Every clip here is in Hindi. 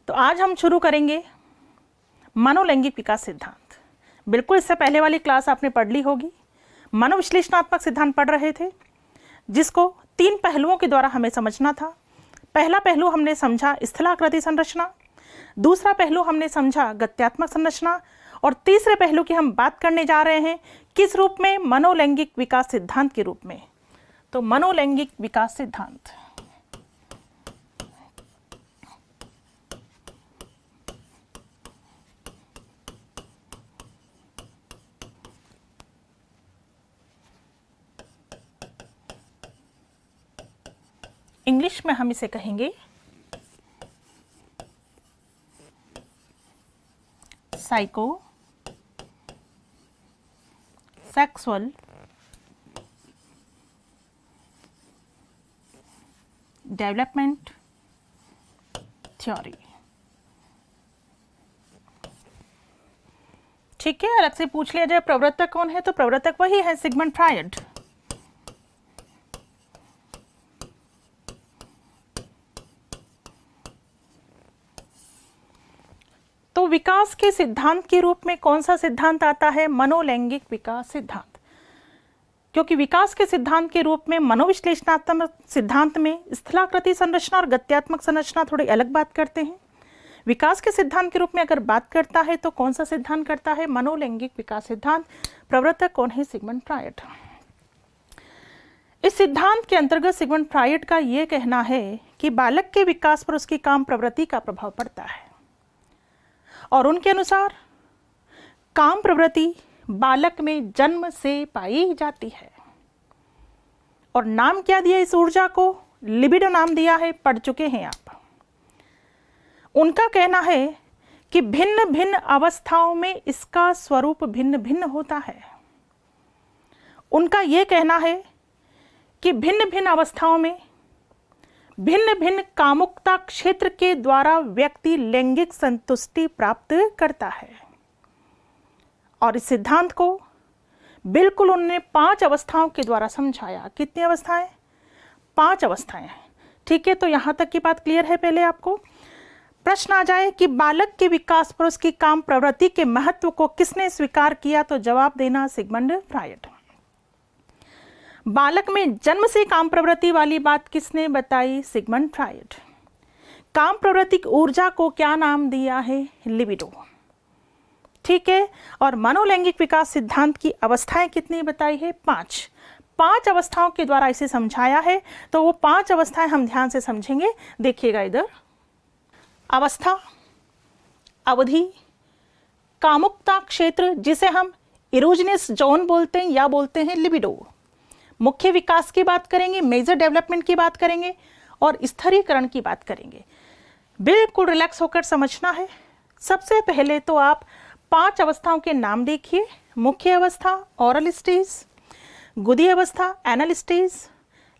तो आज हम शुरू करेंगे मनोलैंगिक विकास सिद्धांत। बिल्कुल इससे पहले वाली क्लास आपने पढ़ ली होगी। मनोविश्लेषणात्मक सिद्धांत पढ़ रहे थे, जिसको 3 पहलुओं के द्वारा हमें समझना था। पहला पहलू हमने समझा स्थलाकृति संरचना, दूसरा पहलू हमने समझा गत्यात्मक संरचना, और तीसरे पहलू की हम बात करने जा रहे हैं किस रूप में? मनोलैंगिक विकास सिद्धांत के रूप में। तो मनोलैंगिक विकास सिद्धांत इंग्लिश में हम इसे कहेंगे साइको सेक्सुअल डेवलपमेंट थ्योरी। ठीक है, अलग से पूछ लिया जाए प्रवर्तक कौन है, तो प्रवर्तक वही है सिगमंड फ्रायड। तो विकास के सिद्धांत के रूप में कौन सा सिद्धांत आता है? मनोलैंगिक विकास सिद्धांत। क्योंकि विकास के सिद्धांत के रूप में मनोविश्लेषणात्मक सिद्धांत में स्थलाकृति संरचना और गत्यात्मक संरचना थोड़ी अलग बात करते हैं। विकास के सिद्धांत के रूप में अगर बात करता है तो कौन सा सिद्धांत करता है? मनोलैंगिक विकास सिद्धांत। प्रवर्तक कौन है? Sigmund Freud. इस सिद्धांत के अंतर्गत सिगमंड फ्रायड का यह कहना है कि बालक के विकास पर उसकी काम प्रवृत्ति का प्रभाव पड़ता है, और उनके अनुसार काम प्रवृत्ति बालक में जन्म से पाई जाती है। और नाम क्या दिया इस ऊर्जा को? लिबिडो नाम दिया है, पढ़ चुके हैं आप। उनका कहना है कि भिन्न भिन्न अवस्थाओं में इसका स्वरूप भिन्न भिन्न होता है। उनका यह कहना है कि भिन्न भिन्न अवस्थाओं में भिन्न भिन्न कामुकता क्षेत्र के द्वारा व्यक्ति लैंगिक संतुष्टि प्राप्त करता है। और इस सिद्धांत को बिल्कुल उन्होंने 5 अवस्थाओं के द्वारा समझाया। कितनी अवस्थाएं? 5 अवस्थाएं। ठीक है, तो यहां तक की बात क्लियर है। पहले आपको प्रश्न आ जाए कि बालक के विकास पर उसकी काम प्रवृत्ति के महत्व को किसने स्वीकार किया, तो जवाब देना सिगमंड फ्रायड। बालक में जन्म से काम प्रवृत्ति वाली बात किसने बताई? Sigmund Freud. काम प्रवृत्ति की ऊर्जा को क्या नाम दिया है? लिबिडो। ठीक है, और मनोलैंगिक विकास सिद्धांत की अवस्थाएं कितनी बताई है? 5 अवस्थाओं के द्वारा इसे समझाया है। तो वो 5 अवस्थाएं हम ध्यान से समझेंगे। देखिएगा इधर, अवस्था, अवधि, कामुकता क्षेत्र जिसे हम इरोजिनस जोन बोलते हैं या बोलते हैं लिबिडो, मुख्य विकास की बात करेंगे, मेजर डेवलपमेंट की बात करेंगे, और स्थिरीकरण की बात करेंगे। बिल्कुल रिलैक्स होकर समझना है। सबसे पहले तो आप 5 अवस्थाओं के नाम देखिए। मुख्य अवस्था ओरल स्टेज, गुदी अवस्था एनल स्टेज,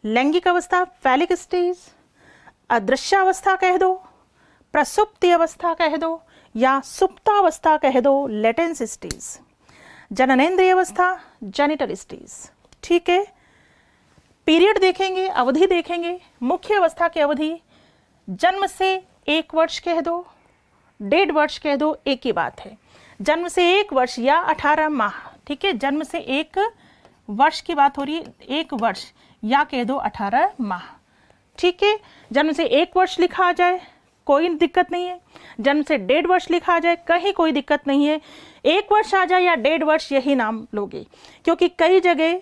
लैंगिक अवस्था फैलिक स्टेज, अदृश्य अवस्था कह दो, प्रसुप्ति अवस्था कह दो, या सुप्तावस्था कह दो, लेटेंस स्टेज, जननेंद्रिय अवस्था जेनिटल स्टेज। ठीक है, पीरियड देखेंगे, अवधि देखेंगे। मुख्य अवस्था की अवधि जन्म से 1 वर्ष कह दो, 1.5 वर्ष कह दो, एक ही बात है। जन्म से 1 वर्ष या 18 माह। ठीक है, जन्म से 1 वर्ष की बात हो रही है, 1 वर्ष या कह दो 18 माह। ठीक है, जन्म से 1 वर्ष लिखा आ जाए कोई दिक्कत नहीं है, जन्म से 1.5 वर्ष लिखा आ जाए कहीं कोई दिक्कत नहीं है, 1 वर्ष आ जाए या 1.5 वर्ष यही नाम लोगे। क्योंकि कई जगह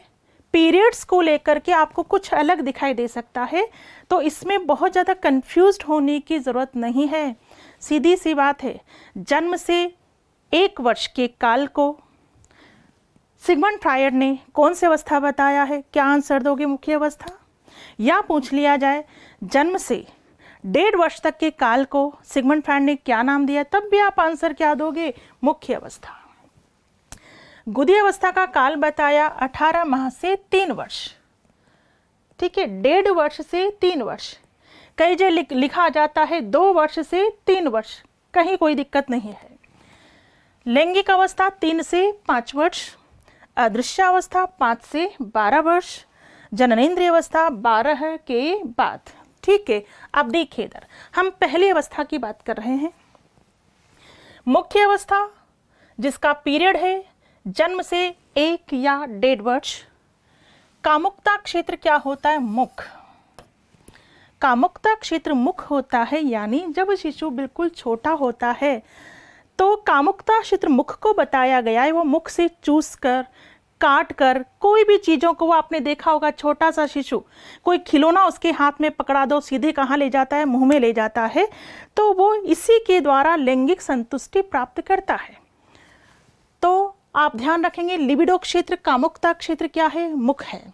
पीरियड्स को लेकर के आपको कुछ अलग दिखाई दे सकता है, तो इसमें बहुत ज़्यादा कंफ्यूज्ड होने की ज़रूरत नहीं है। सीधी सी बात है। जन्म से 1 वर्ष के काल को सिगमंड फ्रायड ने कौन सी अवस्था बताया है? क्या आंसर दोगे? मुख्य अवस्था। या पूछ लिया जाए जन्म से 1.5 वर्ष तक के काल को सिगमंड फ्रायड ने क्या नाम दिया, तब भी आप आंसर क्या दोगे? मुख्य अवस्था। गुदी अवस्था का काल बताया 18 माह से 3 वर्ष। ठीक है, 1.5 वर्ष से 3 वर्ष। कई जगह लिखा जाता है 2 वर्ष से 3 वर्ष, कहीं कोई दिक्कत नहीं है। लैंगिक अवस्था 3 से 5 वर्ष, अदृश्य अवस्था 5 से 12 वर्ष, जननेंद्रिय अवस्था 12 के बाद। ठीक है, अब देखिए इधर हम पहली अवस्था की बात कर रहे हैं। मुख्य अवस्था जिसका पीरियड है जन्म से 1 या 1.5 वर्ष। कामुकता क्षेत्र क्या होता है? मुख। कामुकता क्षेत्र मुख होता है, यानी जब शिशु बिल्कुल छोटा होता है तो कामुकता क्षेत्र मुख को बताया गया है। वो मुख से चूस कर, काट कर, कोई भी चीज़ों को, वो आपने देखा होगा छोटा सा शिशु, कोई खिलौना उसके हाथ में पकड़ा दो, सीधे कहाँ ले जाता है? मुंह में ले जाता है। तो वो इसी के द्वारा लैंगिक संतुष्टि प्राप्त करता है। तो आप ध्यान रखेंगे, लिबिडो क्षेत्र, कामुकता क्षेत्र क्या है? मुख है।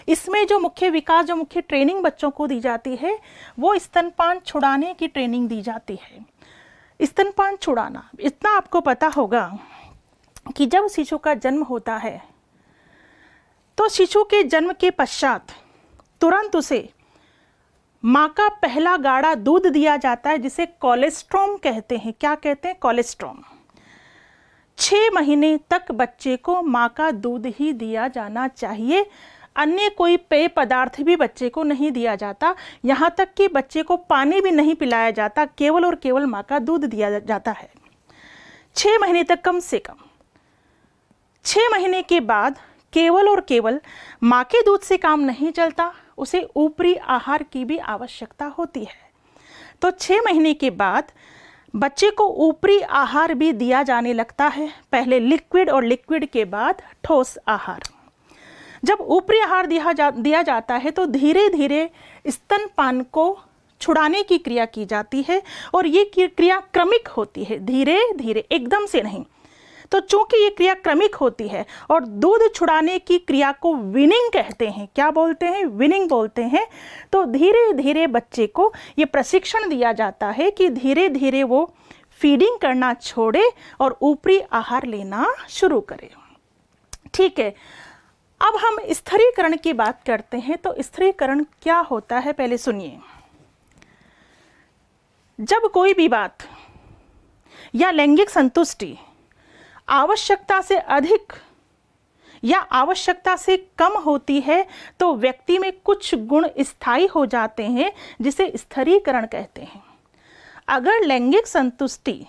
इसमें जो मुख्य विकास, जो मुख्य ट्रेनिंग बच्चों को दी जाती है वो स्तनपान छुड़ाने की ट्रेनिंग दी जाती है। स्तनपान छुड़ाना, इतना आपको पता होगा कि जब शिशु का जन्म होता है तो शिशु के जन्म के पश्चात तुरंत उसे माँ का पहला गाढ़ा दूध दिया जाता है, जिसे कोलेस्ट्रॉम कहते हैं। क्या कहते हैं? कोलेस्ट्रॉम। 6 महीने तक बच्चे को माँ का दूध ही दिया जाना चाहिए। अन्य कोई पेय पदार्थ भी बच्चे को नहीं दिया जाता, यहाँ तक कि बच्चे को पानी भी नहीं पिलाया जाता, केवल और केवल माँ का दूध दिया जाता है 6 महीने तक कम से कम। 6 महीने के बाद केवल और केवल माँ के दूध से काम नहीं चलता, उसे ऊपरी आहार की भी आवश्यकता होती है। तो 6 महीने के बाद बच्चे को ऊपरी आहार भी दिया जाने लगता है, पहले लिक्विड और लिक्विड के बाद ठोस आहार। जब ऊपरी आहार दिया जाता है तो धीरे धीरे स्तनपान को छुड़ाने की क्रिया की जाती है, और ये क्रिया क्रमिक होती है, धीरे धीरे, एकदम से नहीं। तो चूंकि ये क्रिया क्रमिक होती है और दूध छुड़ाने की क्रिया को विनिंग कहते हैं। क्या बोलते हैं? विनिंग बोलते हैं। तो धीरे धीरे बच्चे को ये प्रशिक्षण दिया जाता है कि धीरे धीरे वो फीडिंग करना छोड़े और ऊपरी आहार लेना शुरू करे। ठीक है, अब हम स्थिरीकरण की बात करते हैं। तो स्थिरीकरण क्या होता है, पहले सुनिए। जब कोई भी बात या लैंगिक संतुष्टि आवश्यकता से अधिक या आवश्यकता से कम होती है तो व्यक्ति में कुछ गुण स्थायी हो जाते हैं, जिसे स्थिरीकरण कहते हैं। अगर लैंगिक संतुष्टि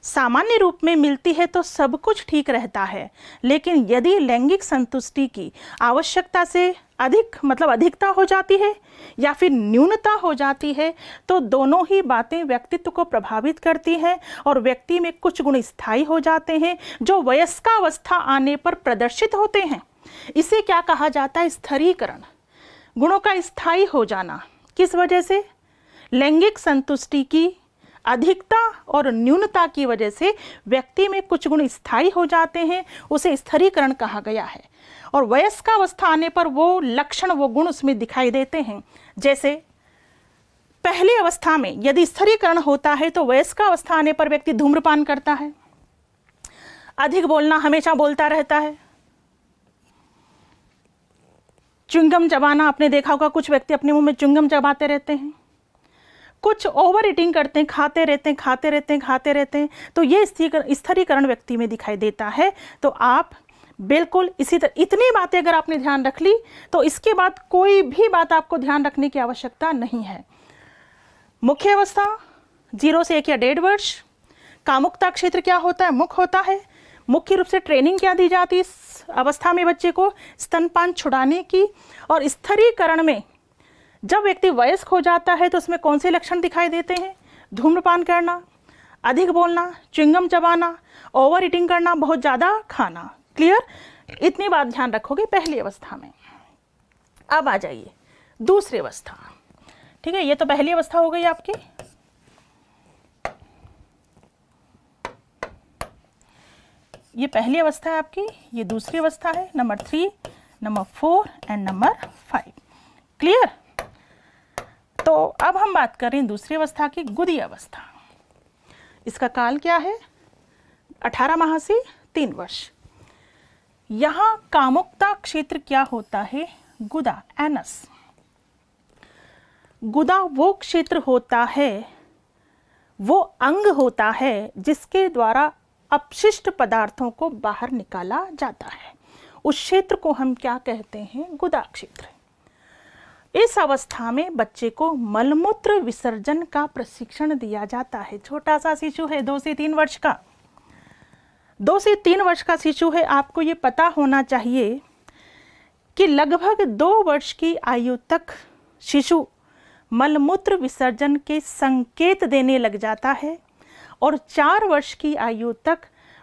सामान्य रूप में मिलती है तो सब कुछ ठीक रहता है, लेकिन यदि लैंगिक संतुष्टि की आवश्यकता से अधिक, मतलब अधिकता हो जाती है या फिर न्यूनता हो जाती है, तो दोनों ही बातें व्यक्तित्व को प्रभावित करती हैं और व्यक्ति में कुछ गुण स्थायी हो जाते हैं जो वयस्कावस्था आने पर प्रदर्शित होते हैं। इसे क्या कहा जाता है? स्थिरीकरण। गुणों का स्थायी हो जाना। किस वजह से? लैंगिक संतुष्टि की अधिकता और न्यूनता की वजह से व्यक्ति में कुछ गुण स्थायी हो जाते हैं, उसे स्थिरीकरण कहा गया है। और वयस्कावस्था आने पर वो लक्षण, वो गुण उसमें दिखाई देते हैं। जैसे पहली अवस्था में यदि स्थिरीकरण होता है तो वयस्कावस्था आने पर व्यक्ति धूम्रपान करता है, अधिक बोलना, हमेशा बोलता रहता है, च्युइंगम चबाना, आपने देखा होगा कुछ व्यक्ति अपने मुंह में च्युइंगम चबाते रहते हैं, कुछ ओवर ईटिंग करते हैं, खाते रहते हैं। तो ये स्थिरीकरण व्यक्ति में दिखाई देता है। तो आप बिल्कुल इसी तरह, इतनी बातें अगर आपने ध्यान रख ली तो इसके बाद कोई भी बात आपको ध्यान रखने की आवश्यकता नहीं है। मुख्य अवस्था 0 से 1 या 1.5 वर्ष। कामुकता क्षेत्र क्या होता है? मुख होता है। मुख्य रूप से ट्रेनिंग क्या दी जाती है इस अवस्था में बच्चे को? स्तनपान छुड़ाने की। और स्थिरीकरण में जब व्यक्ति वयस्क हो जाता है तो उसमें कौन से लक्षण दिखाई देते हैं? धूम्रपान करना, अधिक बोलना, च्युइंगम चबाना, ओवर ईटिंग करना, बहुत ज़्यादा खाना। क्लियर? इतनी बात ध्यान रखोगे पहली अवस्था में। अब आ जाइए दूसरी अवस्था। ठीक है, ये तो पहली अवस्था हो गई आपकी। ये पहली अवस्था है आपकी, ये दूसरी अवस्था है, number 3, number 4 and number 5। Clear? तो अब हम बात कर रहे हैं दूसरी अवस्था की, गुदी अवस्था। इसका काल क्या है? 18 माह से 3 वर्ष। यहाँ कामुकता क्षेत्र क्या होता है? गुदा, एनस। गुदा वो क्षेत्र होता है, वो अंग होता है जिसके द्वारा अपशिष्ट पदार्थों को बाहर निकाला जाता है। उस क्षेत्र को हम क्या कहते हैं? गुदा क्षेत्र। इस अवस्था में बच्चे को मलमूत्र विसर्जन का प्रशिक्षण दिया जाता है। छोटा सा शिशु है, 2 से 3 वर्ष का, 2 से 3 वर्ष का शिशु है। आपको ये पता होना चाहिए कि लगभग 2 वर्ष की आयु तक शिशु मलमूत्र विसर्जन के संकेत देने लग जाता है और 4 वर्ष की आयु तक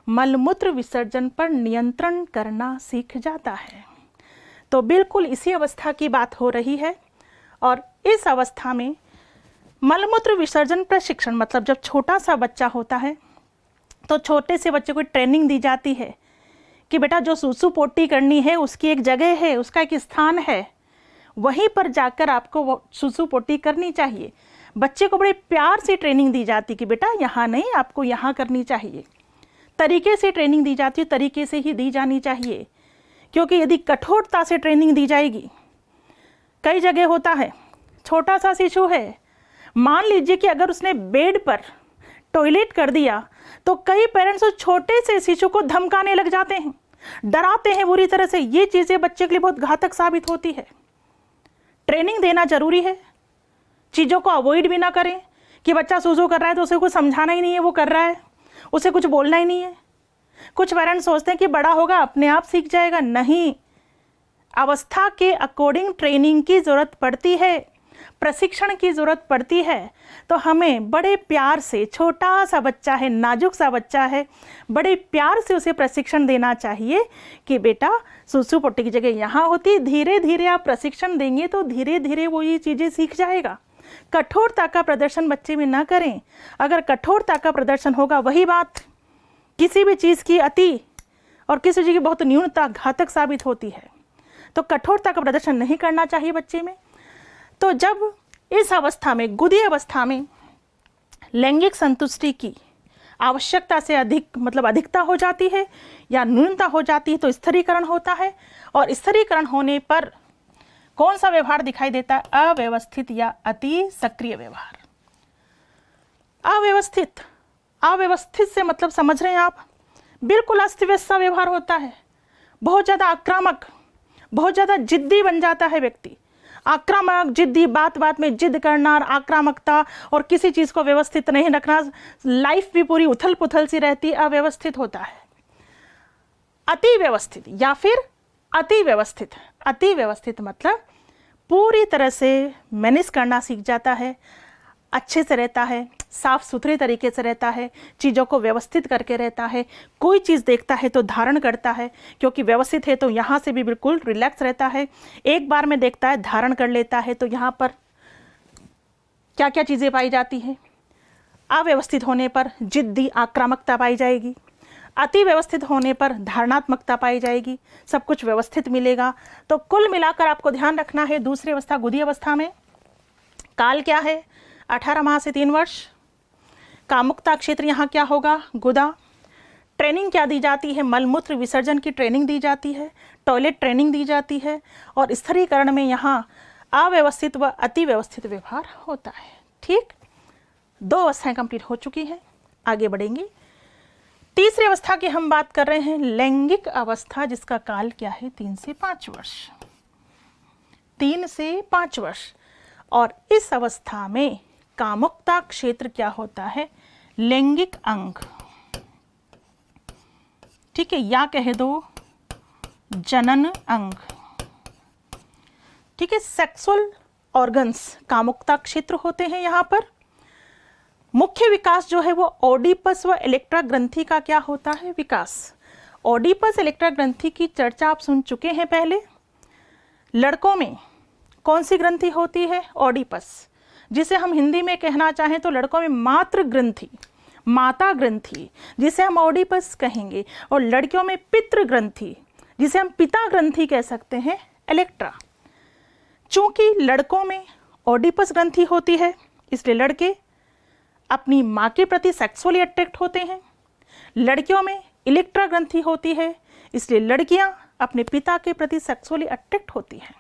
मलमूत्र विसर्जन पर नियंत्रण करना सीख जाता है। तो बिल्कुल इसी अवस्था की बात हो रही है। और इस अवस्था में मलमूत्र विसर्जन प्रशिक्षण मतलब जब छोटा सा बच्चा होता है तो छोटे से बच्चे को ट्रेनिंग दी जाती है कि बेटा जो सूसू पोटी करनी है उसकी एक जगह है, उसका एक स्थान है, वहीं पर जाकर आपको वो सूसू पोटी करनी चाहिए। बच्चे को बड़े प्यार से ट्रेनिंग दी जाती कि बेटा यहाँ नहीं, आपको यहाँ करनी चाहिए। तरीके से ट्रेनिंग दी जाती है, तरीके से ही दी जानी चाहिए, क्योंकि यदि कठोरता से ट्रेनिंग दी जाएगी, कई जगह होता है छोटा सा शिशु है, मान लीजिए कि अगर उसने बेड पर टॉयलेट कर दिया तो कई पेरेंट्स उस छोटे से शिशु को धमकाने लग जाते हैं, डराते हैं बुरी तरह से। ये चीज़ें बच्चे के लिए बहुत घातक साबित होती है। ट्रेनिंग देना जरूरी है, चीज़ों को अवॉइड भी ना करें कि बच्चा सूसू कर रहा है तो उसे कुछ समझाना ही नहीं है, वो कर रहा है, उसे कुछ बोलना ही नहीं है। कुछ पेरेंट्स सोचते हैं कि बड़ा होगा अपने आप सीख जाएगा। नहीं, अवस्था के अकॉर्डिंग ट्रेनिंग की ज़रूरत पड़ती है, प्रशिक्षण की ज़रूरत पड़ती है। तो हमें बड़े प्यार से, छोटा सा बच्चा है, नाजुक सा बच्चा है, बड़े प्यार से उसे प्रशिक्षण देना चाहिए कि बेटा सूसू पोटी की जगह यहाँ होती। धीरे धीरे आप प्रशिक्षण देंगे तो धीरे धीरे वो ये चीज़ें सीख जाएगा। कठोरता का प्रदर्शन बच्चे में ना करें। अगर कठोरता का प्रदर्शन होगा, वही बात किसी भी चीज़ की अति और किसी चीज़ की बहुत न्यूनता घातक साबित होती है। तो कठोरता का प्रदर्शन नहीं करना चाहिए बच्चे में। तो जब इस अवस्था में, गुदी अवस्था में लैंगिक संतुष्टि की आवश्यकता से अधिक मतलब अधिकता हो जाती है या न्यूनता हो जाती है तो स्थिरीकरण होता है। और स्थिरीकरण होने पर कौन सा व्यवहार दिखाई देता है? अव्यवस्थित या अति सक्रिय व्यवहार। अव्यवस्थित, अव्यवस्थित से मतलब समझ रहे हैं आप, बिल्कुल अस्त व्यस्त सा व्यवहार होता है। बहुत ज़्यादा आक्रामक, बहुत ज़्यादा जिद्दी बन जाता है व्यक्ति। आक्रामक, जिद्दी, बात बात में जिद करना, आक्रामकता और किसी चीज़ को व्यवस्थित नहीं रखना, लाइफ भी पूरी उथल पुथल सी रहती, अव्यवस्थित होता है। अति व्यवस्थित या फिर अति व्यवस्थित। अति व्यवस्थित मतलब पूरी तरह से मैनेज करना सीख जाता है, अच्छे से रहता है, साफ सुथरे तरीके से रहता है, चीज़ों को व्यवस्थित करके रहता है। कोई चीज़ देखता है तो धारण करता है, क्योंकि व्यवस्थित है तो यहाँ से भी बिल्कुल रिलैक्स रहता है। एक बार में देखता है, धारण कर लेता है। तो यहाँ पर क्या क्या चीज़ें पाई जाती हैं? अव्यवस्थित होने पर जिद्दी आक्रामकता पाई जाएगी, अति व्यवस्थित होने पर धारणात्मकता पाई जाएगी, सब कुछ व्यवस्थित मिलेगा। तो कुल मिलाकर आपको ध्यान रखना है, दूसरी अवस्था गुदी अवस्था में काल क्या है? 18 माह से 3 वर्ष। कामुकता क्षेत्र यहाँ क्या होगा? गुदा। ट्रेनिंग क्या दी जाती है? मलमूत्र विसर्जन की ट्रेनिंग दी जाती है, टॉयलेट ट्रेनिंग दी जाती है। और स्थिरीकरण में यहाँ अव्यवस्थित व अति व्यवस्थित व्यवहार होता है। ठीक, 2 अवस्थाएं कंप्लीट हो चुकी हैं, आगे बढ़ेंगे। तीसरी अवस्था की हम बात कर रहे हैं, लैंगिक अवस्था, जिसका काल क्या है? 3 से 5 वर्ष। 3 से 5 वर्ष। और इस अवस्था में कामुकता क्षेत्र क्या होता है? लैंगिक अंग। ठीक है, या कह दो जनन अंग। ठीक है, सेक्सुअल ऑर्गन्स कामुकता क्षेत्र होते हैं। यहाँ पर मुख्य विकास जो है वो ओडिपस व इलेक्ट्रा ग्रंथि का क्या होता है? विकास। ओडिपस इलेक्ट्रा ग्रंथि की चर्चा आप सुन चुके हैं पहले। लड़कों में कौन सी ग्रंथि होती है? ओडिपस, जिसे हम हिंदी में कहना चाहें तो लड़कों में मातृ ग्रंथि, माता ग्रंथि, जिसे हम ओडिपस कहेंगे। और लड़कियों में पितृ ग्रंथि, जिसे हम पिता ग्रंथि कह सकते हैं, इलेक्ट्रा। चूंकि लड़कों में ओडिपस ग्रंथि होती है, इसलिए लड़के अपनी माँ के प्रति सेक्सुअली अट्रैक्ट होते हैं। लड़कियों में इलेक्ट्रा ग्रंथि होती है, इसलिए लड़कियां अपने पिता के प्रति सेक्सुअली अट्रैक्ट होती हैं।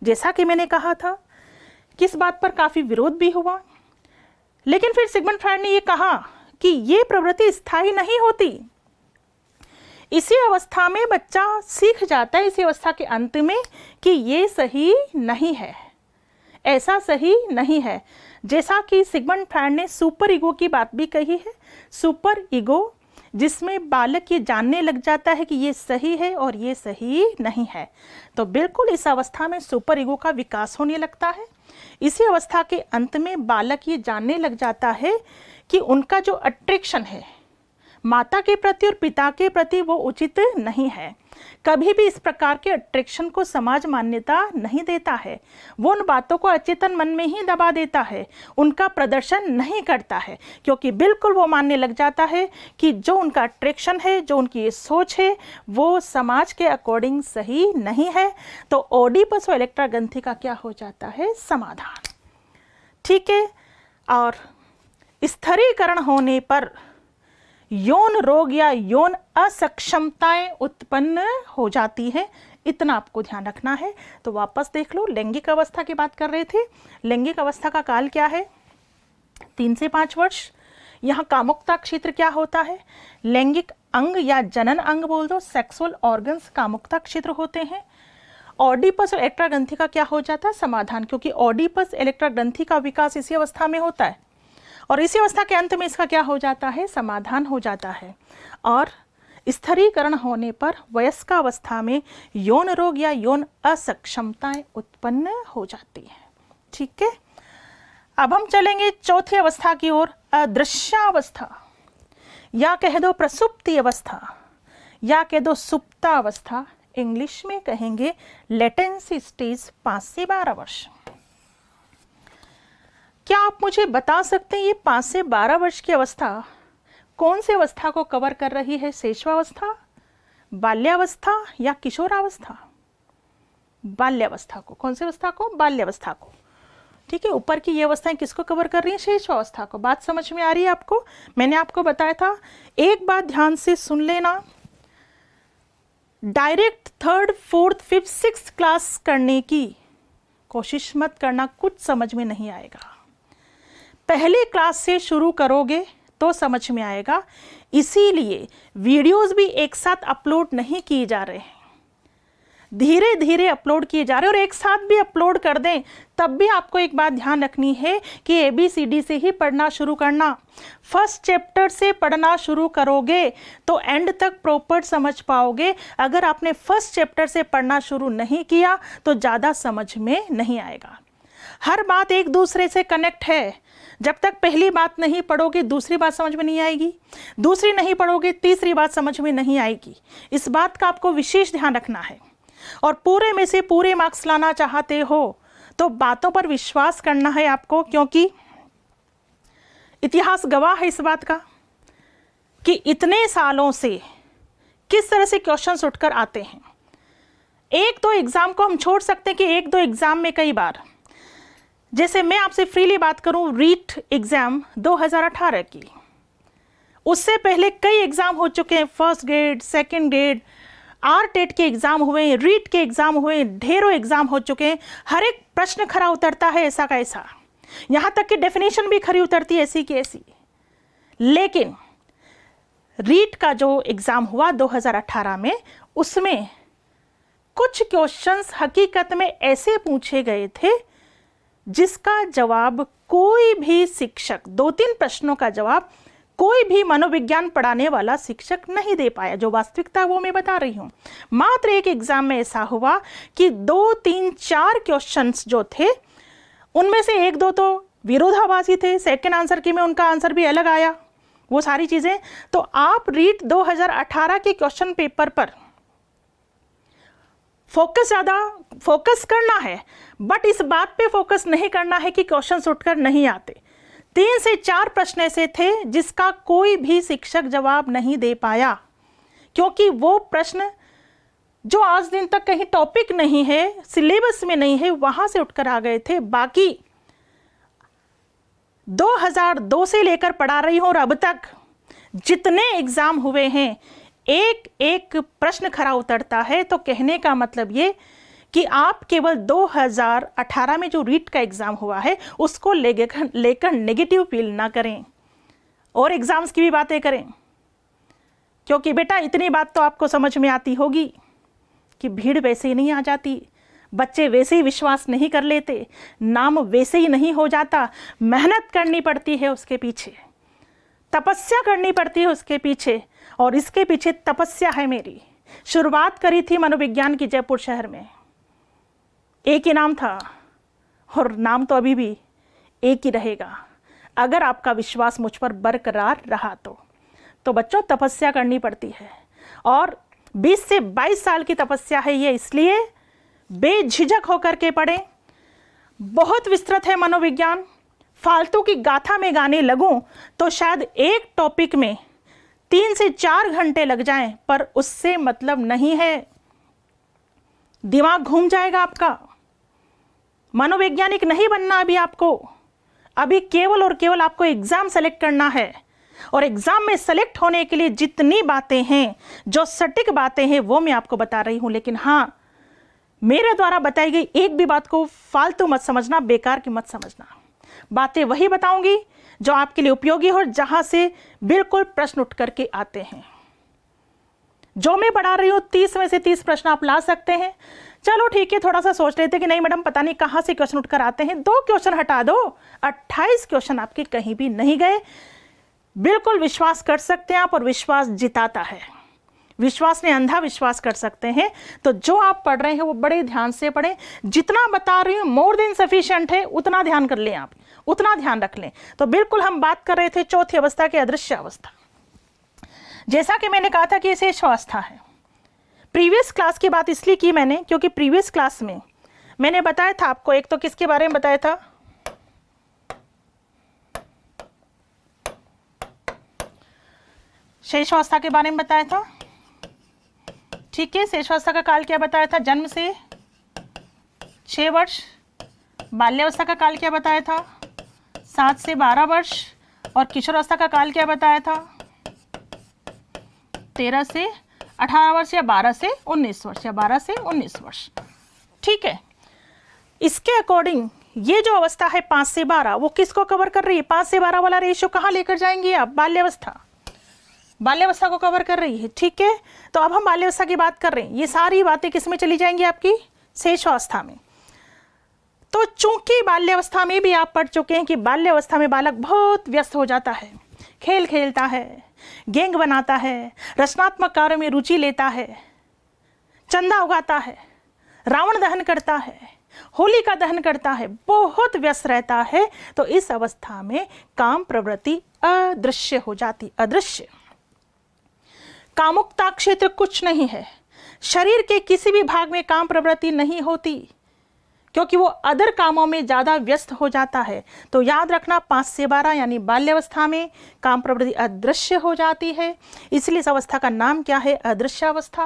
जैसा कि मैंने कहा था कि इस बात पर काफ़ी विरोध भी हुआ, लेकिन फिर सिगमंड फ्रायड ने ये कहा कि ये प्रवृत्ति स्थायी नहीं होती। इसी अवस्था में बच्चा सीख जाता है, इसी अवस्था के अंत में, कि ये सही नहीं है, ऐसा सही नहीं है। जैसा कि सिगमंड फ्रायड ने सुपर ईगो की बात भी कही है, सुपर ईगो जिसमें बालक ये जानने लग जाता है कि ये सही है और ये सही नहीं है। तो बिल्कुल इस अवस्था में सुपर ईगो का विकास होने लगता है। इसी अवस्था के अंत में बालक ये जानने लग जाता है कि उनका जो अट्रैक्शन है माता के प्रति और पिता के प्रति वो उचित नहीं है। कभी भी इस प्रकार के अट्रैक्शन को समाज मान्यता नहीं देता है। वो उन बातों को अचेतन मन में ही दबा देता है, उनका प्रदर्शन नहीं करता है, क्योंकि बिल्कुल वो मानने लग जाता है कि जो उनका अट्रैक्शन है, जो उनकी ये सोच है, वो समाज के अकॉर्डिंग सही नहीं है। तो ओडिपस और इलेक्ट्रा ग्रंथि का क्या हो जाता है? समाधान। ठीक है। और स्थिरीकरण होने पर यौन रोग या यौन असक्षमताएं उत्पन्न हो जाती है, इतना आपको ध्यान रखना है। तो वापस देख लो, लैंगिक अवस्था की बात कर रहे थे। लैंगिक अवस्था का काल क्या है? 3 से 5 वर्ष। यहाँ कामुकता क्षेत्र क्या होता है? लैंगिक अंग या जनन अंग बोल दो, सेक्सुअल ऑर्गन्स कामुकता क्षेत्र होते हैं। ओडिपस और इलेक्ट्रा ग्रंथि का क्या हो जाता है? समाधान, क्योंकि ओडिपस इलेक्ट्रा ग्रंथि का विकास इसी अवस्था में होता है और इसी अवस्था के अंत में इसका क्या हो जाता है? समाधान हो जाता है। और स्थिरीकरण होने पर वयस्क अवस्था में यौन रोग या यौन असक्षमताएं उत्पन्न हो जाती हैं। ठीक है। अब हम चलेंगे चौथी अवस्था की ओर, अदृश्यावस्था, या कह दो प्रसुप्ति अवस्था, या कह दो सुप्ता अवस्था। इंग्लिश में कहेंगे लेटेंसी स्टेज, 5 से 12 वर्ष। क्या आप मुझे बता सकते हैं ये 5 से 12 वर्ष की अवस्था कौन सी अवस्था को कवर कर रही है? शैशवावस्था, बाल्यावस्था या किशोरावस्था? बाल्यावस्था को। कौन सी अवस्था को? बाल्यावस्था को। ठीक है। ऊपर की ये अवस्थाएं किसको कवर कर रही हैं? शैशवावस्था को। बात समझ में आ रही है आपको? मैंने आपको बताया था, एक बात ध्यान से सुन लेना, direct 3rd, 4th, 5th, 6th class करने की कोशिश मत करना, कुछ समझ में नहीं आएगा। पहली क्लास से शुरू करोगे तो समझ में आएगा। इसीलिए वीडियोस भी एक साथ अपलोड नहीं किए जा रहे हैं, धीरे धीरे अपलोड किए जा रहे हैं। और एक साथ भी अपलोड कर दें तब भी आपको एक बात ध्यान रखनी है कि ABCD से ही पढ़ना शुरू करना। फर्स्ट चैप्टर से पढ़ना शुरू करोगे तो एंड तक प्रॉपर समझ पाओगे। अगर आपने फर्स्ट चैप्टर से पढ़ना शुरू नहीं किया तो ज़्यादा समझ में नहीं आएगा। हर बात एक दूसरे से कनेक्ट है। जब तक पहली बात नहीं पढ़ोगे दूसरी बात समझ में नहीं आएगी, दूसरी नहीं पढ़ोगे तीसरी बात समझ में नहीं आएगी। इस बात का आपको विशेष ध्यान रखना है। और पूरे में से पूरे मार्क्स लाना चाहते हो तो बातों पर विश्वास करना है आपको, क्योंकि इतिहास गवाह है इस बात का कि इतने सालों से किस तरह से क्वेश्चंस उठकर आते हैं। 1-2 एग्जाम को हम छोड़ सकते हैं कि 1-2 एग्जाम में कई बार, जैसे मैं आपसे फ्रीली बात करूं, रीट एग्जाम 2018 की, उससे पहले कई एग्जाम हो चुके हैं। First grade, second grade, RTET के एग्जाम हुए, रीट के एग्जाम हुए, ढेरों एग्जाम हो चुके हैं। हर एक प्रश्न खरा उतरता है ऐसा का ऐसा, यहाँ तक कि डेफिनेशन भी खरी उतरती है ऐसी की ऐसी। लेकिन रीट का जो एग्जाम हुआ 2018 में, उसमें कुछ क्वेश्चंस हकीकत में ऐसे पूछे गए थे जिसका जवाब कोई भी शिक्षक, 2-3 प्रश्नों का जवाब कोई भी मनोविज्ञान पढ़ाने वाला शिक्षक नहीं दे पाया। जो वास्तविकता वो मैं बता रही हूँ। मात्र एक एग्जाम में ऐसा हुआ कि 2, 3, 4 क्वेश्चंस जो थे उनमें से 1-2 तो विरोधाभासी थे, सेकंड आंसर की में उनका आंसर भी अलग आया, वो सारी चीज़ें। तो आप रीट 2018 के क्वेश्चन पेपर पर फोकस करना है, बट इस बात पे फोकस नहीं करना है कि क्वेश्चंस उठकर नहीं आते। 3 से 4 प्रश्न ऐसे थे जिसका कोई भी शिक्षक जवाब नहीं दे पाया, क्योंकि वो प्रश्न जो आज दिन तक कहीं टॉपिक नहीं है, सिलेबस में नहीं है, वहां से उठकर आ गए थे। बाकी 2002 से लेकर पढ़ा रही हूं और अब तक जितने एग्जाम हुए हैं, एक एक प्रश्न खरा उतरता है। तो कहने का मतलब ये कि आप केवल 2018 में जो रीट का एग्ज़ाम हुआ है उसको लेकर नेगेटिव फील ना करें और एग्ज़ाम्स की भी बातें करें, क्योंकि बेटा इतनी बात तो आपको समझ में आती होगी कि भीड़ वैसे ही नहीं आ जाती, बच्चे वैसे ही विश्वास नहीं कर लेते, नाम वैसे ही नहीं हो जाता, मेहनत करनी पड़ती है उसके पीछे, तपस्या करनी पड़ती है उसके पीछे, और इसके पीछे तपस्या है मेरी। शुरुआत करी थी मनोविज्ञान की जयपुर शहर में, एक ही नाम था और नाम तो अभी भी एक ही रहेगा, अगर आपका विश्वास मुझ पर बरकरार रहा तो बच्चों तपस्या करनी पड़ती है, और 20 से 22 साल की तपस्या है ये, इसलिए बेझिझक होकर के पढ़ें। बहुत विस्तृत है मनोविज्ञान, फालतू की गाथा में गाने लगूं तो शायद एक टॉपिक में 3 से 4 घंटे लग जाएं, पर उससे मतलब नहीं है, दिमाग घूम जाएगा आपका। मनोवैज्ञानिक नहीं बनना अभी आपको, अभी केवल और केवल आपको एग्जाम सेलेक्ट करना है, और एग्जाम में सेलेक्ट होने के लिए जितनी बातें हैं, जो सटीक बातें हैं, वो मैं आपको बता रही हूं। लेकिन हाँ, मेरे द्वारा बताई गई एक भी बात को फालतू मत समझना, बेकार की मत समझना। बातें वही बताऊंगी जो आपके लिए उपयोगी हो, जहां से बिल्कुल प्रश्न उठ करके आते हैं। जो मैं पढ़ा रही हूं 30 में से 30 प्रश्न आप ला सकते हैं। चलो ठीक है, थोड़ा सा सोच लेते कि नहीं मैडम पता नहीं कहां से क्वेश्चन उठकर आते हैं, 2 क्वेश्चन हटा दो, 28 क्वेश्चन आपके कहीं भी नहीं गए। बिल्कुल विश्वास कर सकते हैं आप, और विश्वास जिताता है। विश्वास ने अंधा विश्वास कर सकते हैं। तो जो आप पढ़ रहे हैं वो बड़े ध्यान से पढ़ें, जितना बता रही हूँ मोर देन सफिशिएंट है, उतना ध्यान कर लें आप, उतना ध्यान रख लें। तो बिल्कुल हम बात कर रहे थे चौथी अवस्था की, अदृश्य अवस्था। जैसा कि मैंने कहा था कि शेष अवस्था है। प्रीवियस क्लास की बात इसलिए की मैंने क्योंकि प्रीवियस क्लास में मैंने बताया था आपको, एक तो किसके बारे में बताया था, शेष अवस्था के बारे में बताया था। ठीक है, शेष अवस्था का काल क्या बताया था, जन्म से 6 वर्ष। बाल्यावस्था का काल क्या बताया था, 7 से 12 वर्ष। और किशोरावस्था का काल क्या बताया था, 13 से 18 वर्ष या 12 से 19 वर्ष या 12 से 19 वर्ष। ठीक है, इसके अकॉर्डिंग ये जो अवस्था है 5 से 12, वो किसको कवर कर रही है, 5 से 12 वाला रेशियो कहाँ लेकर जाएंगे आप, बाल्यावस्था, बाल्यावस्था को कवर कर रही है। ठीक है, तो अब हम बाल्यावस्था की बात कर रहे हैं, ये सारी बातें किस में चली जाएंगी आपकी, शेष अवस्था में। तो चूंकि बाल्यावस्था में भी आप पढ़ चुके हैं कि बाल्यावस्था में बालक बहुत व्यस्त हो जाता है, खेल खेलता है, गैंग बनाता है, रचनात्मक कार्यों में रुचि लेता है, चंदा उगाता है, रावण दहन करता है, होली का दहन करता है, बहुत व्यस्त रहता है। तो इस अवस्था में काम प्रवृत्ति अदृश्य हो जाती, अदृश्य। कामुकता क्षेत्र कुछ नहीं है, शरीर के किसी भी भाग में काम प्रवृत्ति नहीं होती, क्योंकि वो अदर कामों में ज़्यादा व्यस्त हो जाता है। तो याद रखना 5 से 12 यानी बाल्यावस्था में काम प्रवृत्ति अदृश्य हो जाती है, इसलिए इस अवस्था का नाम क्या है, अदृश्य अवस्था,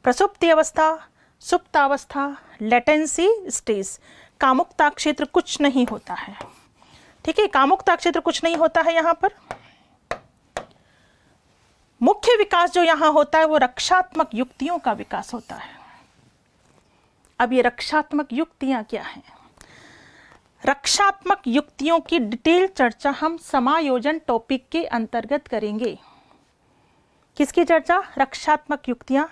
प्रसुप्ति अवस्था, सुप्तावस्था, लेटेंसी स्टेज। कामुकता क्षेत्र कुछ नहीं होता है। ठीक है, कामुकता क्षेत्र कुछ नहीं होता है। यहाँ पर मुख्य विकास जो यहाँ होता है वो रक्षात्मक युक्तियों का विकास होता है। अब ये रक्षात्मक युक्तियां क्या हैं? रक्षात्मक युक्तियों की डिटेल चर्चा हम समायोजन टॉपिक के अंतर्गत करेंगे। किसकी चर्चा? रक्षात्मक युक्तियां,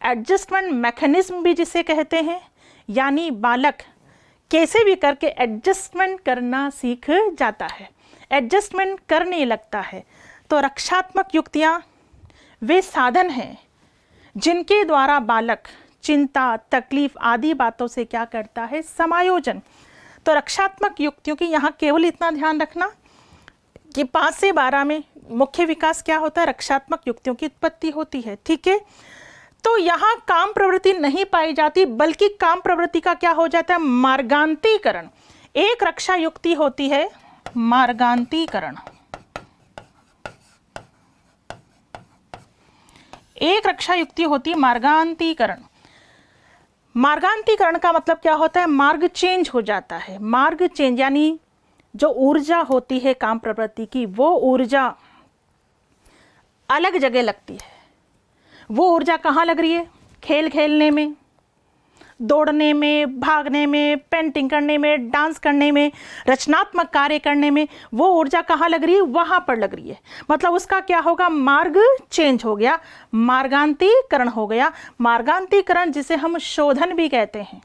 एडजस्टमेंट मैकेनिज्म भी जिसे कहते हैं, यानी बालक कैसे भी करके एडजस्टमेंट करना सीख जाता है, एडजस्टमेंट करने लगता है। तो रक्षात्मक युक्तियां वे साधन हैं जिनके द्वारा बालक चिंता, तकलीफ आदि बातों से क्या करता है, समायोजन। तो रक्षात्मक युक्तियों की यहाँ केवल इतना ध्यान रखना कि 5 से 12 में मुख्य विकास क्या होता है, रक्षात्मक युक्तियों की उत्पत्ति होती है। ठीक है, तो यहाँ काम प्रवृत्ति नहीं पाई जाती, बल्कि काम प्रवृत्ति का क्या हो जाता है, मार्गांतीकरण। एक रक्षा युक्ति होती है मार्गांतीकरण, एक रक्षा युक्ति होती है मार्गांतीकरण। मार्गांतीकरण का मतलब क्या होता है, मार्ग चेंज हो जाता है। मार्ग चेंज यानी जो ऊर्जा होती है काम प्रवृत्ति की, वो ऊर्जा अलग जगह लगती है। वो ऊर्जा कहाँ लग रही है, खेल खेलने में, दौड़ने में, भागने में, पेंटिंग करने में, डांस करने में, रचनात्मक कार्य करने में, वो ऊर्जा कहाँ लग रही है, वहाँ पर लग रही है। मतलब उसका क्या होगा, मार्ग चेंज हो गया, मार्गांतीकरण हो गया। मार्गांतीकरण जिसे हम शोधन भी कहते हैं,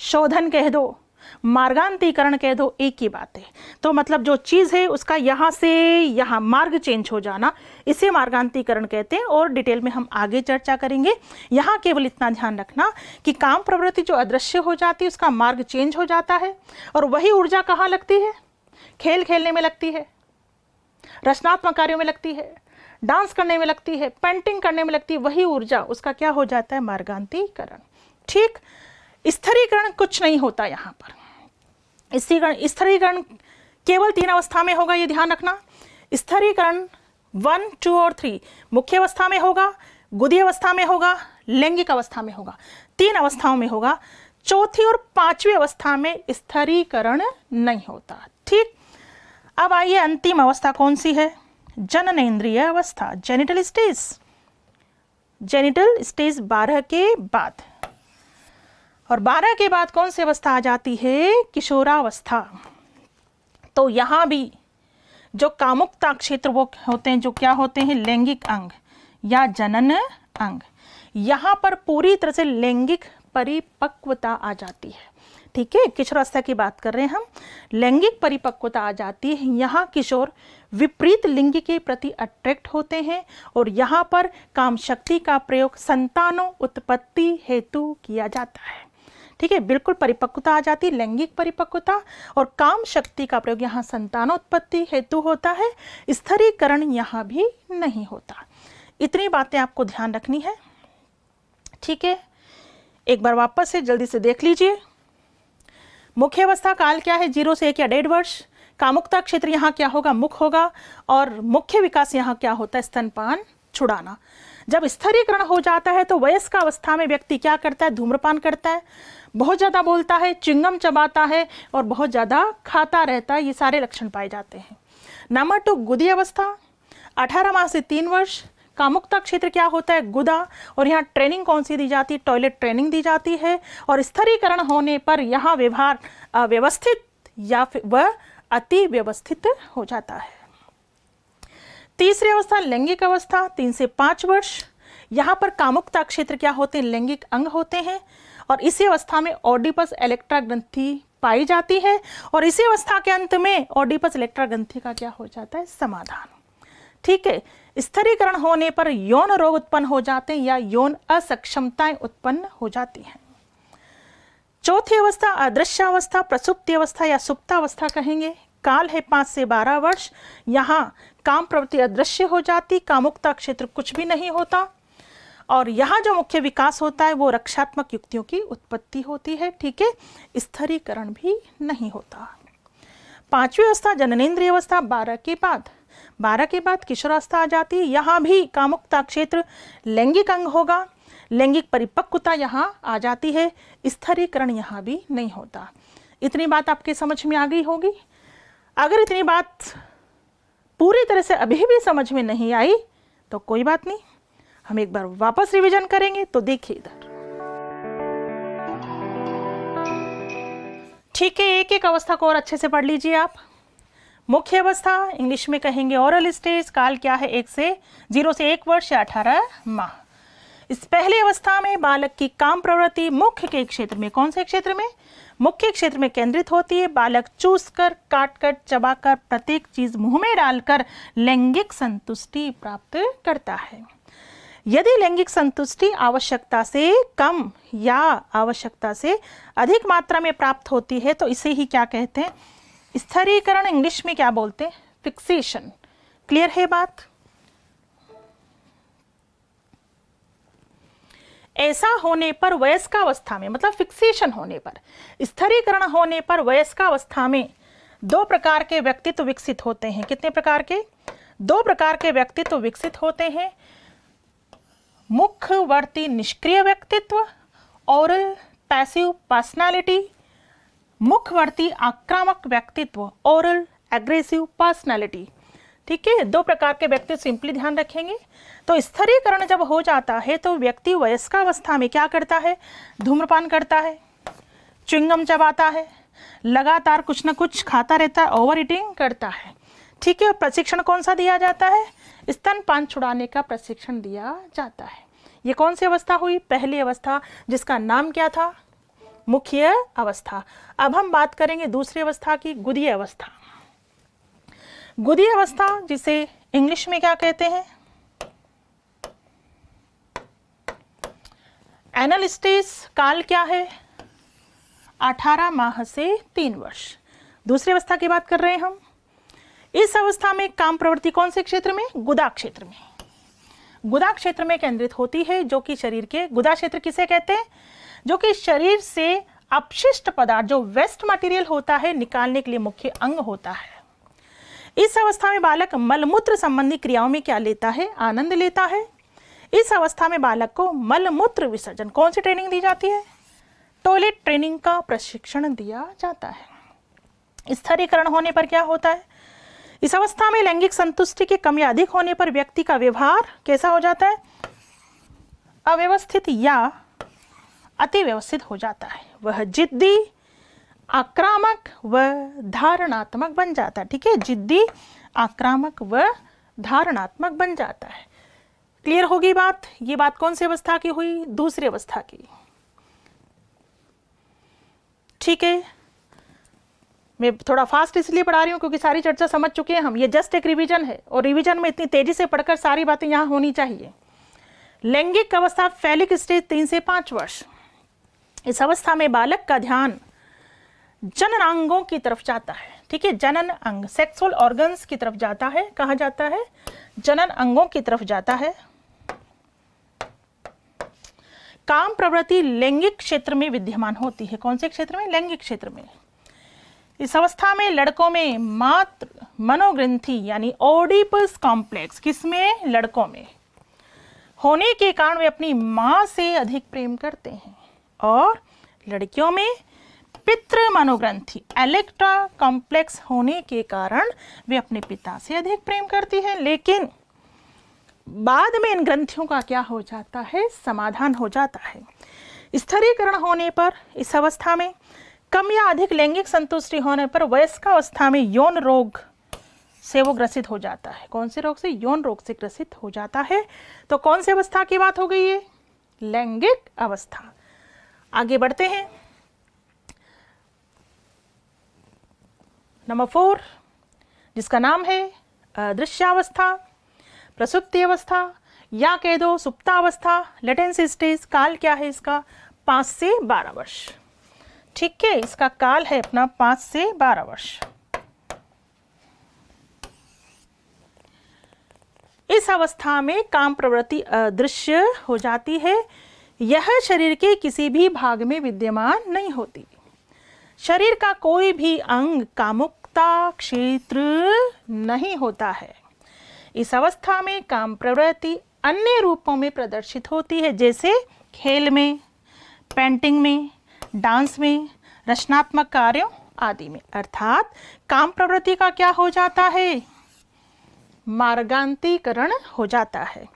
शोधन कह दो, मार्गांतीकरण कह दो, एक ही बात है। तो मतलब जो चीज़ है उसका यहाँ से यहाँ मार्ग चेंज हो जाना, इसे मार्गांतीकरण कहते हैं और डिटेल में हम आगे चर्चा करेंगे। यहाँ केवल इतना ध्यान रखना कि काम प्रवृत्ति जो अदृश्य हो जाती है उसका मार्ग चेंज हो जाता है और वही ऊर्जा कहाँ लगती है? खेल खेलने में लगती है, रचनात्मक कार्यों में लगती है, डांस करने में लगती है, पेंटिंग करने में लगती है। वही ऊर्जा उसका क्या हो जाता है? मार्गांतीकरण। ठीक, स्थिरीकरण कुछ नहीं होता यहाँ पर। स्थिरीकरण केवल 3 अवस्था में होगा, ये ध्यान रखना। स्थिरीकरण 1, 2 और 3 मुख्य अवस्था में होगा, गुदी अवस्था में होगा, लैंगिक अवस्था में होगा, 3 अवस्थाओं में होगा। चौथी और 5वीं अवस्था में स्थिरीकरण नहीं होता। ठीक, अब आइए अंतिम अवस्था कौन सी है? जननेंद्रिय अवस्था, जेनिटल स्टेज। जेनिटल स्टेज 12 के बाद, और 12 के बाद कौन सी अवस्था आ जाती है? किशोरावस्था। तो यहाँ भी जो कामुकता क्षेत्र वो होते हैं, जो क्या होते हैं? लैंगिक अंग या जनन अंग। यहाँ पर पूरी तरह से लैंगिक परिपक्वता आ जाती है। ठीक है, किशोरावस्था की बात कर रहे हैं हम। लैंगिक परिपक्वता आ जाती है। यहाँ किशोर विपरीत लिंग के प्रति अट्रैक्ट होते हैं और यहाँ पर काम शक्ति का प्रयोग संतानों उत्पत्ति हेतु किया जाता है। ठीक है, बिल्कुल परिपक्वता आ जाती है, लैंगिक परिपक्वता, और काम शक्ति का प्रयोग यहाँ संतानोत्पत्ति हेतु होता है। स्थिरीकरण यहाँ भी नहीं होता। इतनी बातें आपको ध्यान रखनी है। ठीक है, एक बार वापस से जल्दी से देख लीजिए। मुख्य अवस्था काल क्या है? 0 से 1 या 1.5 वर्ष। कामुकता क्षेत्र यहाँ क्या होगा? मुख होगा। और मुख्य विकास यहाँ क्या होता है? स्तनपान छुड़ाना। जब स्थिरीकरण हो जाता है तो वयस्क अवस्था में व्यक्ति क्या करता है? धूम्रपान करता है, बहुत ज़्यादा बोलता है, चिंगम चबाता है और बहुत ज़्यादा खाता रहता है। ये सारे लक्षण पाए जाते हैं। नंबर 2, गुदी अवस्था, 18 माह से 3 वर्ष। कामुकता क्षेत्र क्या होता है? गुदा, और यहाँ ट्रेनिंग कौन सी दी जाती है? टॉयलेट ट्रेनिंग दी जाती है। और स्थिरीकरण होने पर यहाँ व्यवहार अव्यवस्थित या फिर वह अति व्यवस्थित हो जाता है। तीसरी अवस्था लैंगिक अवस्था, 3 से 5 वर्ष। यहाँ पर कामुकता क्षेत्र क्या होते हैं? लैंगिक अंग होते हैं और इसी अवस्था में ऑडिपस इलेक्ट्रा ग्रंथि पाई जाती है और इसी अवस्था के अंत में ऑडिपस इलेक्ट्रा ग्रंथि का क्या हो जाता है? समाधान। ठीक है, स्थिरीकरण होने पर यौन रोग उत्पन्न हो जाते हैं या यौन असक्षमताएं उत्पन्न हो जाती हैं। चौथी अवस्था अदृश्य अवस्था, प्रसुप्ति अवस्था या सुप्तावस्था कहेंगे। काल है 5 से 12 वर्ष। यहाँ काम प्रवृत्ति अदृश्य हो जाती, कामुकता क्षेत्र कुछ भी नहीं होता और यहाँ जो मुख्य विकास होता है वो रक्षात्मक युक्तियों की उत्पत्ति होती है। ठीक है, स्थिरीकरण भी नहीं होता। 5वीं अवस्था जननेंद्रिय अवस्था, 12 के बाद किशोरावस्था आ जाती है। यहाँ भी कामुकता क्षेत्र लैंगिक अंग होगा, लैंगिक परिपक्वता यहाँ आ जाती है, स्थिरीकरण यहाँ भी नहीं होता। इतनी बात आपके समझ में आ गई होगी। अगर इतनी बात पूरी तरह से अभी भी समझ में नहीं आई तो कोई बात नहीं, हम एक बार वापस रिवीजन करेंगे। तो देखिए इधर, ठीक है, एक एक अवस्था को और अच्छे से पढ़ लीजिए आप। मुख्य अवस्था इंग्लिश में कहेंगे ओरल स्टेज। काल क्या है? 0 से 1 वर्ष या 18 माह। इस पहली अवस्था में बालक की काम प्रवृत्ति मुख्य के क्षेत्र में, कौन से क्षेत्र में? मुख्य क्षेत्र में केंद्रित होती है। बालक चूसकर, काटकर, चबाकर, प्रत्येक चीज मुंह में डालकर लैंगिक संतुष्टि प्राप्त करता है। यदि लैंगिक संतुष्टि आवश्यकता से कम या आवश्यकता से अधिक मात्रा में प्राप्त होती है तो इसे ही क्या कहते हैं? स्थिरीकरण। इंग्लिश में क्या बोलते हैं? फिक्सेशन। क्लियर है बात? ऐसा होने पर वयस्कावस्था में, मतलब फिक्सेशन होने पर, स्थिरीकरण होने पर वयस्कावस्था में 2 प्रकार के व्यक्तित्व विकसित होते हैं। कितने प्रकार के? 2 प्रकार के व्यक्तित्व विकसित होते हैं। मुखवर्ती निष्क्रिय व्यक्तित्व और पैसिव पर्सनालिटी। मुखवर्ती आक्रामक व्यक्तित्व, ओरल एग्रेसिव पर्सनालिटी। ठीक है, 2 प्रकार के व्यक्तित्व सिंपली ध्यान रखेंगे। तो स्थिरीकरण जब हो जाता है तो व्यक्ति वयस्कावस्था में क्या करता है? धूम्रपान करता है, च्युइंगम चबाता है, लगातार कुछ ना कुछ खाता रहता है, ओवर ईटिंग करता है। ठीक है, प्रशिक्षण कौन सा दिया जाता है? स्तनपान छुड़ाने का प्रशिक्षण दिया जाता है। ये कौन सी अवस्था हुई? पहली अवस्था, जिसका नाम क्या था? मुख्य अवस्था। अब हम बात करेंगे दूसरी अवस्था की, गुदीय अवस्था। गुदीय अवस्था जिसे इंग्लिश में क्या कहते हैं? Anal stage. काल क्या है? 18 माह से 3 वर्ष। दूसरी अवस्था की बात कर रहे हैं हम। इस अवस्था में काम प्रवृत्ति कौन से क्षेत्र में? गुदा क्षेत्र में। गुदा क्षेत्र में केंद्रित होती है, जो कि शरीर के, गुदा क्षेत्र किसे कहते हैं? जो कि शरीर से अपशिष्ट पदार्थ, जो वेस्ट मटेरियल होता है, निकालने के लिए मुख्य अंग होता है। इस अवस्था में बालक मलमूत्र संबंधी क्रियाओं में क्या लेता है? आनंद लेता है। इस अवस्था में बालक को मलमूत्र विसर्जन, कौन सी ट्रेनिंग दी जाती है? टॉयलेट ट्रेनिंग का प्रशिक्षण दिया जाता है। स्थिरीकरण होने पर क्या होता है? इस अवस्था में लैंगिक संतुष्टि की कमी अधिक होने पर व्यक्ति का व्यवहार कैसा हो जाता है? अव्यवस्थित या अति व्यवस्थित हो जाता है। वह जिद्दी, आक्रामक व धारणात्मक बन जाता है। ठीक है, जिद्दी, आक्रामक व धारणात्मक बन जाता है। क्लियर होगी बात? ये बात कौन सी अवस्था की हुई? दूसरी अवस्था की। ठीक है, मैं थोड़ा फास्ट इसलिए पढ़ा रही हूँ क्योंकि सारी चर्चा समझ चुके हैं हम। ये जस्ट एक रिवीजन है और रिवीजन में इतनी तेजी से पढ़कर सारी बातें यहाँ होनी चाहिए। लैंगिक अवस्था फैलिक स्टेज 3 से 5 वर्ष। इस अवस्था में बालक का ध्यान जनन अंगों की तरफ जाता है। ठीक है, जनन अंग, सेक्सुअल ऑर्गन्स की तरफ जाता है। कहाँ जाता है? जनन अंगों की तरफ जाता है। काम प्रवृत्ति लैंगिक क्षेत्र में विद्यमान होती है। कौन से क्षेत्र में? लैंगिक क्षेत्र में। इस अवस्था में लड़कों में मात्र मनोग्रंथि यानी ओडिपस कॉम्प्लेक्स, किसमें? लड़कों में होने के कारण वे अपनी मां से अधिक प्रेम करते हैं, और लड़कियों में पितृ मनोग्रंथि एलेक्ट्रा कॉम्प्लेक्स होने के कारण वे अपने पिता से अधिक प्रेम करती हैं। लेकिन बाद में इन ग्रंथियों का क्या हो जाता है? समाधान हो जाता है। स्थिरीकरण होने पर इस अवस्था में कम या अधिक लैंगिक संतुष्टि होने पर वयस्कावस्था में यौन रोग से वो ग्रसित हो जाता है। कौन से रोग से? यौन रोग से ग्रसित हो जाता है। तो कौन सी अवस्था की बात हो गई है? लैंगिक अवस्था। आगे बढ़ते हैं। नंबर 4, जिसका नाम है अदृश्यावस्था, प्रसुप्ति अवस्था, या कह दो सुप्तावस्था, लेटेंसी स्टेज। काल क्या है इसका? 5 से 12 वर्ष। ठीक है, इसका काल है अपना 5 से 12 वर्ष। इस अवस्था में काम प्रवृत्ति अदृश्य हो जाती है। यह शरीर के किसी भी भाग में विद्यमान नहीं होती। शरीर का कोई भी अंग कामुकता क्षेत्र नहीं होता है। इस अवस्था में काम प्रवृत्ति अन्य रूपों में प्रदर्शित होती है, जैसे खेल में, पेंटिंग में, डांस में, रचनात्मक कार्यों आदि में। अर्थात काम प्रवृत्ति का क्या हो जाता है? मार्गांतीकरण हो जाता है,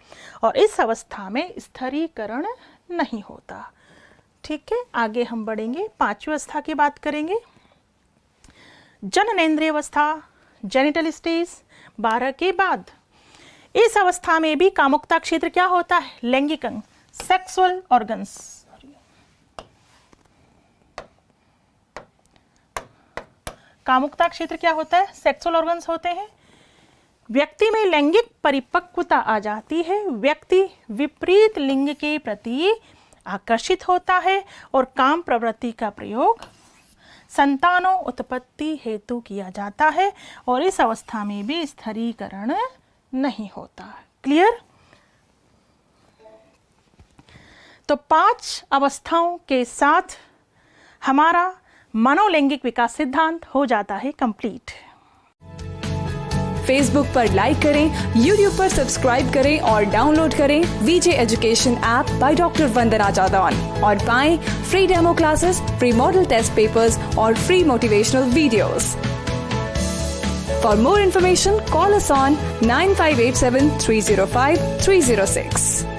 और इस अवस्था में स्थिरीकरण नहीं होता। ठीक है, आगे हम बढ़ेंगे। 5वीं अवस्था की बात करेंगे। जननेंद्रिय अवस्था, जेनिटल स्टेज 12 के बाद। इस अवस्था में भी कामुकता क्षेत्र क्या होता है? लैंगिक अंग, सेक्सुअल ऑर्गन्स। कामुकता क्षेत्र क्या होता है? सेक्सुअल ऑर्गन्स होते हैं। व्यक्ति में लैंगिक परिपक्वता आ जाती है। व्यक्ति विपरीत लिंग के प्रति आकर्षित होता है और काम प्रवृत्ति का प्रयोग संतानों उत्पत्ति हेतु किया जाता है, और इस अवस्था में भी स्थिरीकरण नहीं होता। क्लियर? तो 5 अवस्थाओं के साथ हमारा मनोलैंगिक विकास सिद्धांत हो जाता है कंप्लीट। फेसबुक पर लाइक करें, यूट्यूब पर सब्सक्राइब करें और डाउनलोड करें VJ education app by doctor Vandana Jadaun और पाएं free demo classes, free model test papers और free motivational videos. For more information call us on 9587 305 306।